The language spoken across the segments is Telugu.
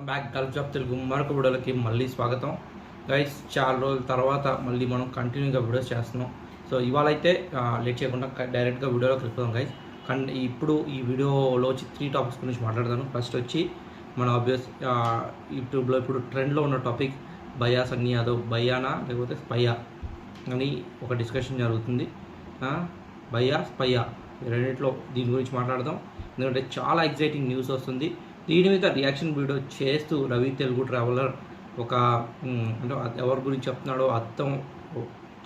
బ్యాక్ గల్ఫ్ జాబ్ తెలుగు మరొక వీడియోలకి మళ్ళీ స్వాగతం. గైస్, చాలా రోజుల తర్వాత మళ్ళీ మనం కంటిన్యూగా వీడియోస్ చేస్తున్నాం. సో ఇవాళ అయితే లేట్ చేయకుండా డైరెక్ట్గా వీడియోలోకి వెళ్ళిపోదాం గైస్. ఇప్పుడు ఈ వీడియోలో వచ్చి 3 టాపిక్స్ గురించి మాట్లాడతాను. ఫస్ట్ వచ్చి మన ఆబ్వియస్ యూట్యూబ్లో ఇప్పుడు ట్రెండ్లో ఉన్న టాపిక్ భయ్యా సన్నీ యాదవ్, భయ్యానా లేకపోతే స్పయ్యా అని ఒక డిస్కషన్ జరుగుతుంది. భయ్యా స్పయ్యా రెండింటిలో దీని గురించి మాట్లాడదాం. ఎందుకంటే చాలా ఎగ్జైటింగ్ న్యూస్ వస్తుంది. దీని మీద రియాక్షన్ వీడియో చేస్తూ రవి తెలుగు ట్రావెలర్ ఒక అంటే ఎవరి గురించి చెప్తున్నాడో అర్థం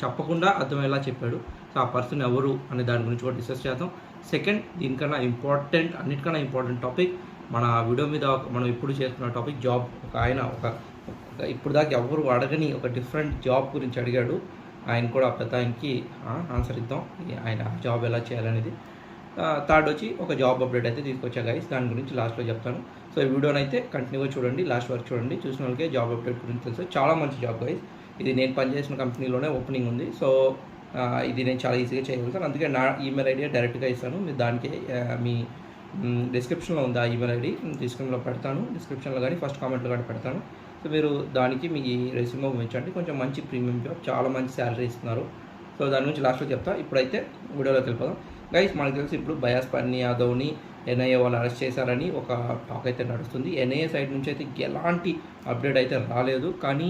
చెప్పకుండా అర్థమయ్యేలా చెప్పాడు. సో ఆ పర్సన్ ఎవరు అనే దాని గురించి కూడా డిస్కస్ చేద్దాం. సెకండ్, దీనికన్నా అన్నిటికన్నా ఇంపార్టెంట్ టాపిక్ మన వీడియో మీద మనం ఇప్పుడు చేస్తున్న టాపిక్ జాబ్. ఇప్పుడు దాకా ఎవరు అడగని ఒక డిఫరెంట్ జాబ్ గురించి అడిగాడు. ఆయన కూడా పెద్ద ఆయనకి ఆన్సర్ ఇద్దాం, ఆయన జాబ్ ఎలా చేయాలనేది. థర్డ్ వచ్చి ఒక జాబ్ అప్డేట్ అయితే తీసుకొచ్చా గైస్, దాని గురించి లాస్ట్లో చెప్తాను. సో ఈ వీడియోని అయితే కంటిన్యూగా చూడండి, లాస్ట్ వరకు చూడండి. చూసిన వాళ్ళకే జాబ్ అప్డేట్ గురించి తెలుసు. చాలా మంచి జాబ్ గైస్. ఇది నేను పనిచేసిన కంపెనీలోనే ఓపెనింగ్ ఉంది. సో ఇది నేను చాలా ఈజీగా చేయగలుగుతాను. అందుకే నా ఈమెయిల్ ఐడి డైరెక్ట్గా ఇస్తాను. మీరు దానికి మీ డిస్క్రిప్షన్లో ఉంది ఆ ఈమెయిల్ ఐడి, డిస్క్రిప్షన్లో పెడతాను. డిస్క్రిప్షన్లో కానీ ఫస్ట్ కామెంట్లో కానీ పెడతాను. సో మీరు దానికి మీ రెజ్యూమే పంపించండి. కొంచెం మంచి ప్రీమియం జాబ్, చాలా మంచి శాలరీ ఇస్తున్నారు. సో దాని గురించి లాస్ట్లో చెప్తా. ఇప్పుడైతే వీడియోలోకి వెళ్ళిపోదాం గైస్. మనకు తెలిసి ఇప్పుడు భయ్యా సన్నీ యాదవ్ని ఎన్ఐఏ వాళ్ళు అరెస్ట్ చేశారని ఒక టాక్ అయితే నడుస్తుంది. ఎన్ఐఏ సైడ్ నుంచి అయితే ఎలాంటి అప్డేట్ అయితే రాలేదు. కానీ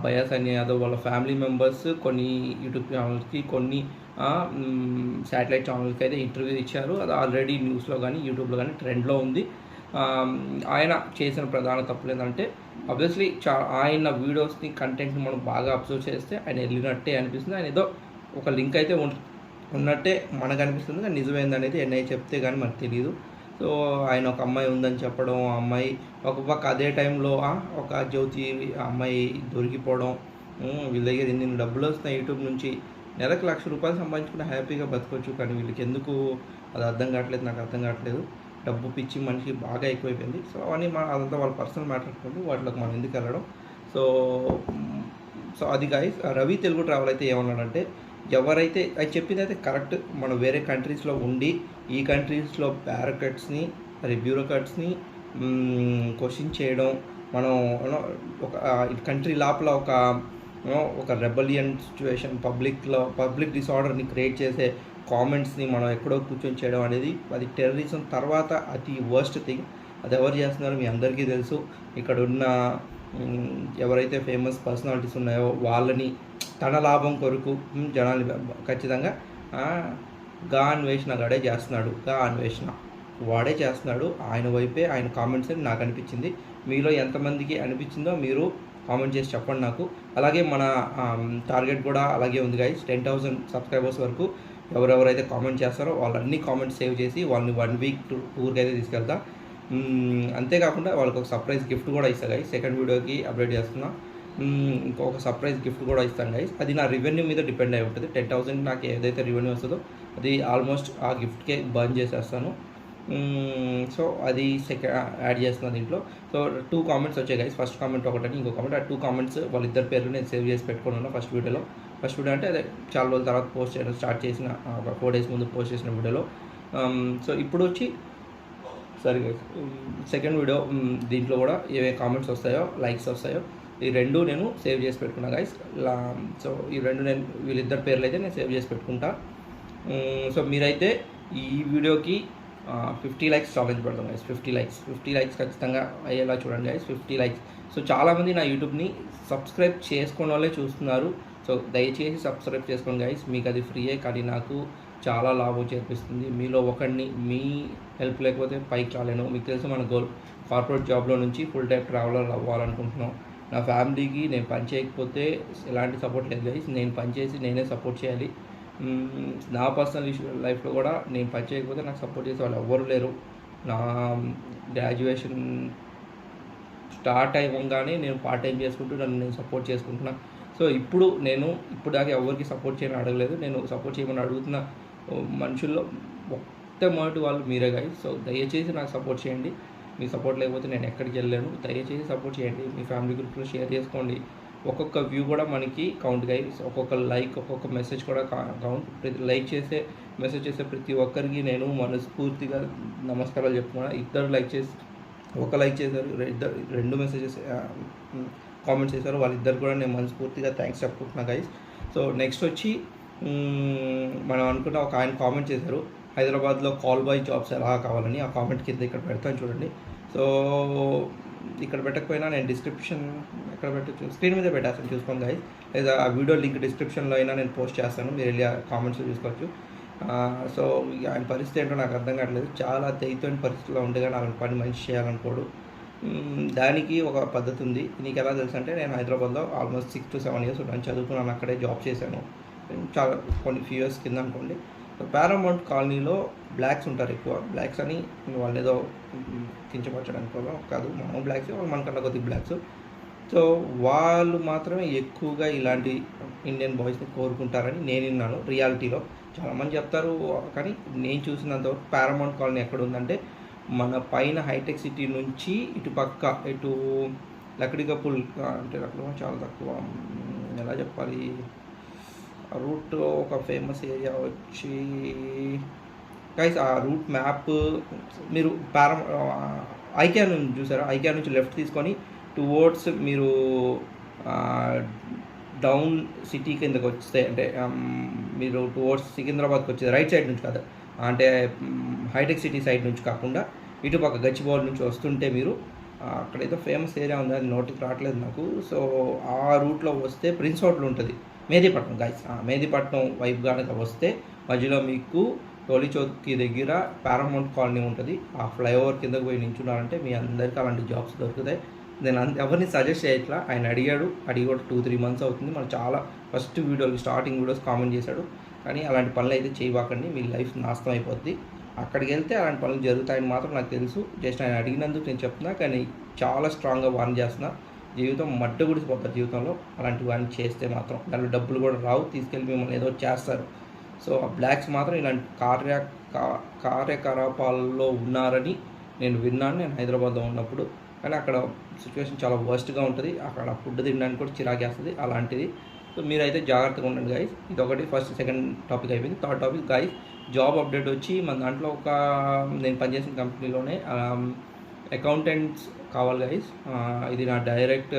భయ్యా సన్నీ యాదవ్ వాళ్ళ ఫ్యామిలీ మెంబర్స్ కొన్ని యూట్యూబ్ ఛానల్స్కి, కొన్ని శాటిలైట్ ఛానల్స్కి అయితే ఇంటర్వ్యూ ఇచ్చారు. అది ఆల్రెడీ న్యూస్లో కానీ యూట్యూబ్లో కానీ ట్రెండ్లో ఉంది. ఆయన చేసిన ప్రధాన తప్పులు ఏంటంటే ఆబ్వియస్లీ ఆయన వీడియోస్ని కంటెంట్ని మనం బాగా అబ్జర్వ్ చేస్తే ఆయన వెళ్ళినట్టే అనిపిస్తుంది. ఆయన ఏదో ఒక లింక్ అయితే ఉన్నట్టే మనకు అనిపిస్తుంది. కానీ నిజమైందనేది ఎన్ఐ చెప్తే కానీ మనకు తెలియదు. సో ఆయన ఒక అమ్మాయి ఉందని చెప్పడం, ఆ అమ్మాయి ఒక పక్క అదే టైంలో ఒక జ్యోతి అమ్మాయి దొరికిపోవడం, వీళ్ళ దగ్గర ఎన్ని డబ్బులు వస్తున్నాయి యూట్యూబ్ నుంచి, నెలకు ₹1,00,000 సంపాదించుకుంటే హ్యాపీగా బతకొచ్చు. కానీ వీళ్ళకి ఎందుకు అది అర్థం కావట్లేదు, నాకు అర్థం కావట్లేదు. డబ్బు పిచ్చి మనిషికి బాగా ఎక్కువైపోయింది. సో అవన్నీ అదంతా వాళ్ళ పర్సనల్ మ్యాటర్ అనుకుంటూ వాటిలోకి మనం ఎందుకు వెళ్ళడం. సో అది గైస్. రవి తెలుగు ట్రావెల్ అయితే ఏమన్నాడంటే, ఎవరైతే అది చెప్పింది అయితే కరెక్ట్. మనం వేరే కంట్రీస్లో ఉండి ఈ కంట్రీస్లో బ్యూరోక్రాట్స్ని క్వశ్చన్ చేయడం, మనం ఒక కంట్రీ లోపల ఒక రెబలియన్ సిచ్యువేషన్, పబ్లిక్ డిసార్డర్ని క్రియేట్ చేసే కామెంట్స్ని మనం ఎక్కడో కూర్చొని చేయడం అనేది అది టెర్రరిజం తర్వాత అతి వర్స్ట్ థింగ్. అది ఎవరు చేస్తున్నారో మీ అందరికీ తెలుసు. ఇక్కడ ఉన్న ఎవరైతే ఫేమస్ పర్సనాలిటీస్ ఉన్నాయో వాళ్ళని తన లాభం కొరకు జనాలు ఖచ్చితంగా అన్వేషణ వాడే చేస్తున్నాడు. ఆయన వైపే ఆయన కామెంట్స్ అని నాకు అనిపించింది. మీలో ఎంతమందికి అనిపించిందో మీరు కామెంట్ చేసి చెప్పండి నాకు. అలాగే మన టార్గెట్ కూడా అలాగే ఉంది గైస్. 10,000 సబ్స్క్రైబర్స్ వరకు ఎవరెవరైతే కామెంట్ చేస్తారో వాళ్ళన్ని కామెంట్స్ సేవ్ చేసి వాళ్ళని 1 వీక్ టూర్కి అయితే తీసుకెళ్తా. అంతేకాకుండా వాళ్ళకి ఒక సర్ప్రైజ్ గిఫ్ట్ కూడా ఇస్తాను గైస్. సెకండ్ వీడియోకి అప్డేట్ చేస్తున్నా. ఇంకొక సర్ప్రైజ్ గిఫ్ట్ కూడా ఇస్తాను గైస్. అది నా రెవెన్యూ మీద డిపెండ్ అయి ఉంటుంది. 10,000 నాకు ఏదైతే రెవెన్యూ వస్తుందో అది ఆల్మోస్ట్ ఆ గిఫ్ట్కే బర్న్ చేసేస్తాను. సో అది యాడ్ చేస్తున్నా దీంట్లో. సో 2 కామెంట్స్ వచ్చాయి గైస్. ఫస్ట్ కామెంట్ ఒకటని, ఇంకో కామెంట్. ఆ 2 కామెంట్స్ వాళ్ళిద్దరి పేర్లు నేను సేవ్ చేసి పెట్టుకున్నాను ఫస్ట్ వీడియో అంటే అదే చాలా రోజుల తర్వాత పోస్ట్ చేయడం స్టార్ట్ చేసిన, ఒక 4 days ముందు పోస్ట్ చేసిన వీడియోలో. సో ఇప్పుడు వచ్చి సరే గైస్, సెకండ్ వీడియో దీంట్లో కూడా ఏవే కామెంట్స్ వస్తాయో, లైక్స్ వస్తాయో ఈ 2 నేను సేవ్ చేసి పెట్టుకున్నా గైస్. సో ఈ 2 నేను వీళ్ళిద్దరి పేర్లు అయితే నేను సేవ్ చేసి పెట్టుకుంటా. సో మీరైతే ఈ వీడియోకి 50 likes ఛాలెంజ్ పెడతాం గైస్. 50 likes ఖచ్చితంగా అయ్యేలా చూడండి గైస్. 50 likes. సో చాలామంది నా యూట్యూబ్ని సబ్స్క్రైబ్ చేసుకున్న వాళ్ళే చూస్తున్నారు. సో దయచేసి సబ్స్క్రైబ్ చేసుకోండి గైస్. మీకు అది ఫ్రీయే, కానీ నాకు చాలా లాభం చేర్పిస్తుంది. మీలో ఒకరిని మీ హెల్ప్ లేకపోతే పైకి రాలేను. మీకు తెలుసు మన గోల్ కార్పొరేట్ జాబ్లో నుంచి ఫుల్ టైం ట్రావెలర్ అవ్వాలనుకుంటున్నాం. నా ఫ్యామిలీకి నేను పని చేయకపోతే ఎలాంటి సపోర్ట్ లేదు గైస్. నేను పని చేసి నేనే సపోర్ట్ చేయాలి. నా పర్సనల్ లైఫ్లో కూడా నేను పని చేయకపోతే నాకు సపోర్ట్ చేసే వాళ్ళు ఎవ్వరు లేరు. నా గ్రాడ్యుయేషన్ స్టార్ట్ అయ్యంగానే నేను పార్ట్ టైం చేసుకుంటూ నేను సపోర్ట్ చేసుకుంటున్నా. సో ఇప్పుడు దాకా ఎవరికి సపోర్ట్ చేయమని అడగలేదు. నేను సపోర్ట్ చేయమని అడుగుతున్న మనుషుల్లో మొట్టమొదటి వాళ్ళు మీరే గైస్. సో దయచేసి నాకు సపోర్ట్ చేయండి. మీ సపోర్ట్ లేకపోతే నేను ఎక్కడికి వెళ్ళలేను. దయచేసి సపోర్ట్ చేయండి. మీ ఫ్యామిలీ గ్రూప్లో షేర్ చేసుకోండి. ఒక్కొక్క వ్యూ కూడా మనకి కౌంట్ గైస్. ఒక్కొక్క లైక్, ఒక్కొక్క మెసేజ్ కూడా కౌంట్. లైక్ చేసే, మెసేజ్ చేసే ప్రతి ఒక్కరికి నేను మనస్ఫూర్తిగా నమస్కారాలు చెప్పుకున్నా. ఇద్దరు లైక్ చేసి ఒక లైక్ చేశారు, రెండు మెసేజెస్ కామెంట్స్ చేశారు. వాళ్ళిద్దరు కూడా నేను మనస్ఫూర్తిగా థ్యాంక్స్ చెప్పుకుంటున్నా గైస్. సో నెక్స్ట్ వచ్చి మనం అనుకున్న ఒక ఆయన కామెంట్ చేశారు, హైదరాబాద్లో కాల్ బాయ్ జాబ్స్ ఎలా కావాలని. ఆ కామెంట్ కింద ఇక్కడ పెడతాను చూడండి. సో ఇక్కడ పెట్టకపోయినా నేను డిస్క్రిప్షన్ ఎక్కడ పెట్టచ్చు, స్క్రీన్ మీద పెట్టేస్తాను చూసుకోండి గైస్, లేదా ఆ వీడియో లింక్ డిస్క్రిప్షన్లో అయినా నేను పోస్ట్ చేస్తాను, మీరు వెళ్ళి ఆ కామెంట్స్ చూసుకోవచ్చు. సో ఆయన పరిస్థితి ఏంటో నాకు అర్థం కావట్లేదు. చాలా తెగితోని పరిస్థితిలో ఉంటే కానీ అలాంటి పని మంచి చేయాలనుకోడు. దానికి ఒక పద్ధతి ఉంది. నీకు ఎలా తెలుసు అంటే, నేను హైదరాబాద్లో ఆల్మోస్ట్ 6 to 7 years ఉన్నాను, చదువుకున్నాను, అక్కడే జాబ్ చేశాను చాలా కొన్ని ఫ్యూ ఇయర్స్ కింద అనుకోండి. పారామౌంట్ కాలనీలో బ్లాక్స్ ఉంటారు ఎక్కువ. బ్లాక్స్ అని వాళ్ళు ఏదో కించపరచడానికి కాదు, మనం బ్లాక్స్, వాళ్ళు మనకన్నా కొద్దిగా బ్లాక్స్. సో వాళ్ళు మాత్రమే ఎక్కువగా ఇలాంటి ఇండియన్ బాయ్స్ని కోరుకుంటారని నేను విన్నాను. రియాలిటీలో చాలామంది చెప్తారు, కానీ నేను చూసినంతవరకు పారామౌంట్ కాలనీ ఎక్కడ ఉందంటే, మన పైన హైటెక్ సిటీ నుంచి ఇటు పక్క ఇటు లక్డికపుల్, అంటే అక్కడ చాలా తక్కువ, ఎలా చెప్పాలి, రూట్ ఒక ఫేమస్ ఏరియా వచ్చి గైస్, ఆ రూట్ మ్యాప్ మీరు ఐకియా నుంచి చూసారా, ఐకియా నుంచి లెఫ్ట్ తీసుకొని టువర్డ్స్ మీరు డౌన్ సిటీ కిందకి వస్తే, అంటే మీరు టువర్డ్స్ సికింద్రాబాద్కి వచ్చేది రైట్ సైడ్ నుంచి కాదు, అంటే హైటెక్ సిటీ సైడ్ నుంచి కాకుండా ఇటుపక్క గచ్చిబౌలి నుంచి వస్తుంటే మీరు అక్కడైతే ఫేమస్ ఏరియా ఉంది, అది నోటికి రావట్లేదు నాకు. సో ఆ రూట్లో వస్తే ప్రిన్స్ హోటల్ ఉంటుంది, మెహదీపట్నం గైస్. మెహదీపట్నం వైపు కనుక వస్తే మధ్యలో మీకు టోలీ చౌక్కి దగ్గర పారామౌంట్ కాలనీ ఉంటుంది. ఆ ఫ్లైఓవర్ కిందకు పోయి నించున్నారంటే మీ అందరికీ అలాంటి జాబ్స్ దొరుకుతాయి. నేను ఎవరిని సజెస్ట్ చేయట్లా, ఆయన అడిగి కూడా 2-3 months అవుతుంది. మనం చాలా ఫస్ట్ వీడియోలు స్టార్టింగ్ వీడియోస్ కామెంట్ చేశాడు, కానీ అలాంటి పనులు అయితే చేయబాకండి, మీ లైఫ్ నాశనం అయిపోద్ది. అక్కడికి వెళ్తే అలాంటి పనులు జరుగుతాయని మాత్రం నాకు తెలుసు. జస్ట్ ఆయన అడిగినందుకు నేను చెప్తున్నా, కానీ చాలా స్ట్రాంగ్గా వార్న్ చేస్తున్నా. జీవితం మడ్డ గుడిసిపోతారు జీవితంలో అలాంటివి వాడిని చేస్తే మాత్రం. దాంట్లో డబ్బులు కూడా రావు, తీసుకెళ్ళి మిమ్మల్ని ఏదో చేస్తారు. సో ఆ బ్లాక్స్ మాత్రం ఇలాంటి కార్యకలాపాల్లో ఉన్నారని నేను విన్నాను, నేను హైదరాబాద్లో ఉన్నప్పుడు. కానీ అక్కడ సిచ్యువేషన్ చాలా వర్స్ట్గా ఉంటుంది, అక్కడ ఫుడ్ తినడానికి కూడా చిరాకేస్తుంది అలాంటిది. సో మీరైతే జాగ్రత్తగా ఉండండి గైస్. ఇదొకటి ఫస్ట్. సెకండ్ టాపిక్ అయిపోయింది. Third topic guys, job update వచ్చి మన దాంట్లో నేను పనిచేసిన కంపెనీలోనే అకౌంటెంట్స్ కావాలి గైస్. ఇది నా డైరెక్ట్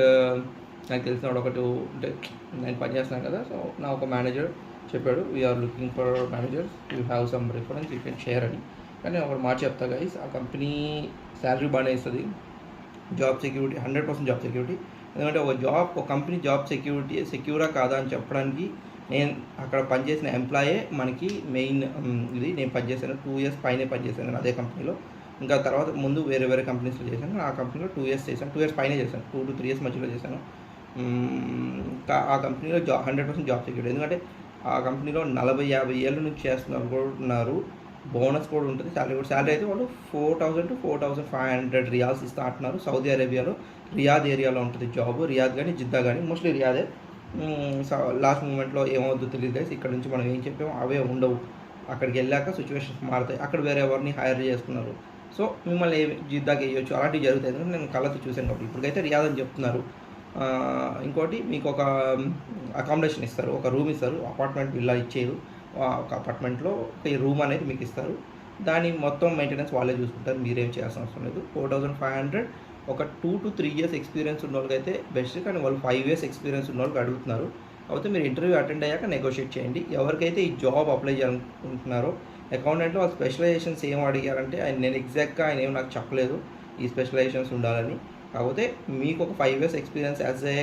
నాకు తెలిసిన ఒకటి, అంటే నేను పనిచేస్తున్నాను కదా, సో నా ఒక మేనేజర్ చెప్పాడు, we're looking for managers, you have some reference you can share అని. కానీ ఒకటి మాట చెప్తా గైస్, ఆ కంపెనీ శాలరీ బాగానే ఇస్తుంది, జాబ్ సెక్యూరిటీ 100% జాబ్ సెక్యూరిటీ. ఎందుకంటే ఒక కంపెనీ జాబ్ సెక్యూరా కాదా అని చెప్పడానికి నేను అక్కడ పనిచేసిన ఎంప్లాయే మనకి మెయిన్ ఇది. నేను పనిచేశాను 2 years పైనే పనిచేశాను అదే కంపెనీలో. ఇంకా తర్వాత ముందు వేరే కంపెనీస్లో చేశాను, ఆ కంపెనీలో 2 years చేశాను. 2 years పైనే చేశాను, 2 to 3 years మధ్యలో చేశాను. ఆ కంపెనీలో 100% జాబ్ సెక్యూరిటీ. ఎందుకంటే ఆ కంపెనీలో 40-50 ఏళ్ళ నుంచి చేస్తున్నారు కూడా ఉన్నారు. బోనస్ కూడా ఉంటుంది, శాలరీ అయితే వాళ్ళు 4,000 to 4,500 రియాల్స్ ఇస్తా అంటున్నారు. సౌదీ అరేబియాలో రియాద్ ఏరియాలో ఉంటుంది జాబ్, రియాద్ కానీ జిద్దా కానీ, మోస్ట్లీ రియాదే. లాస్ట్ మూమెంట్లో ఏమవుద్దో తెలియదు గైస్. ఇక్కడ నుంచి మనం ఏం చెప్పామో అవే ఉండవు, అక్కడికి వెళ్ళాక సిచ్యువేషన్స్ మారుతాయి. అక్కడ వేరే ఎవరిని హైర్ చేసుకున్నారు, సో మిమ్మల్ని జిద్దాకి వేయొచ్చు, అలాంటివి జరుగుతాయి. ఎందుకంటే నేను కళ్ళతో చూశాను కాబట్టి. ఇప్పటికైతే రియాద్ అని చెప్తున్నారు. ఇంకోటి మీకు ఒక అకామిడేషన్ ఇస్తారు, ఒక రూమ్ ఇస్తారు, అపార్ట్మెంట్ విల్లా ఇచ్చేరు. ఒక అపార్ట్మెంట్లో ఒక రూమ్ అనేది మీకు ఇస్తారు, దాని మొత్తం మెయింటెనెన్స్ వాళ్ళే చూసుకుంటారు, మీరేం చేయాల్సిన అవసరం లేదు. 4,500 ఒక 2 to 3 years ఎక్స్పీరియన్స్ ఉన్న వాళ్ళకి అయితే బెస్ట్, కానీ వాళ్ళు 5 years ఎక్స్పీరియన్స్ ఉన్న వాళ్ళకి అడుగుతున్నారు. కాకపోతే మీరు ఇంటర్వ్యూ అటెండ్ అయ్యాక నెగోషియేట్ చేయండి. ఎవరికైతే ఈ జాబ్ అప్లై చేయాలనుకుంటున్నారో అకౌంటెంట్లో వాళ్ళ స్పెషలైజేషన్స్ ఏం అడిగారంటే, నేను ఎగ్జాక్ట్గా ఆయన ఏం నాకు చెప్పలేదు ఈ స్పెషలైజేషన్స్ ఉండాలని. కాకపోతే మీకు ఒక 5 years ఎక్స్పీరియన్స్ యాజ్ ఏ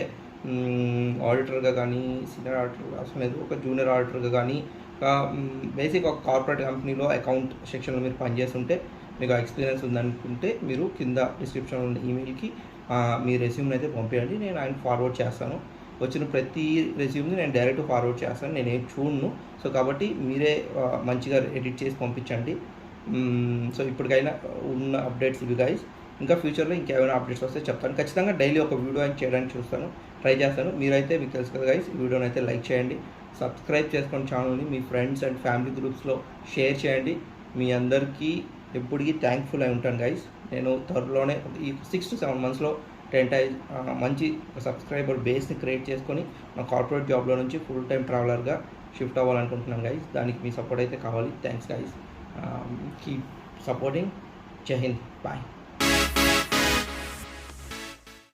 ఆడిటర్గా కానీ, సీనియర్ ఆడిటర్గా అవసరం లేదు, ఒక జూనియర్ ఆడిటర్గా కానీ, బేసిక్ ఒక కార్పొరేట్ కంపెనీలో అకౌంట్ సెక్షన్లో మీరు పనిచేస్తుంటే మీకు ఆ ఎక్స్పీరియన్స్ ఉందనుకుంటే మీరు కింద డిస్క్రిప్షన్ ఉన్న ఈమెయిల్కి మీ రెజ్యూమ్ని అయితే పంపించండి, నేను ఆయన ఫార్వర్డ్ చేస్తాను. వచ్చిన ప్రతి రెజ్యూమ్ని నేను డైరెక్ట్ ఫార్వర్డ్ చేస్తాను, నేనేం చూడను. సో కాబట్టి మీరే మంచిగా ఎడిట్ చేసి పంపించండి. సో ఇప్పటికైనా ఉన్న అప్డేట్స్ ఇవి గైస్. ఇంకా ఫ్యూచర్లో ఇంకేమైనా అప్డేట్స్ వస్తే చెప్తాను. ఖచ్చితంగా డైలీ ఒక వీడియో అని చేయడానికి చూస్తాను, ట్రై చేస్తాను. మీరైతే మీకు తెలుసు కదా గైస్, ఈ వీడియోని అయితే లైక్ చేయండి, సబ్స్క్రైబ్ చేసుకోండి ఛానల్ని, మీ ఫ్రెండ్స్ అండ్ ఫ్యామిలీ గ్రూప్స్లో షేర్ చేయండి. మీ అందరికీ ఎప్పటికీ థ్యాంక్ఫుల్ అయి ఉంటాను గైస్. నేను త్వరలోనే ఈ 6 to 7 monthsలో మంచి సబ్స్క్రైబర్ బేస్ని క్రియేట్ చేసుకొని నా కార్పొరేట్ జాబ్లో నుంచి ఫుల్ టైం ట్రావెలర్గా షిఫ్ట్ అవ్వాలనుకుంటున్నాను గైస్. దానికి మీ సపోర్ట్ అయితే కావాలి. Thanks guys, keep supporting. జై హింద్, బాయ్.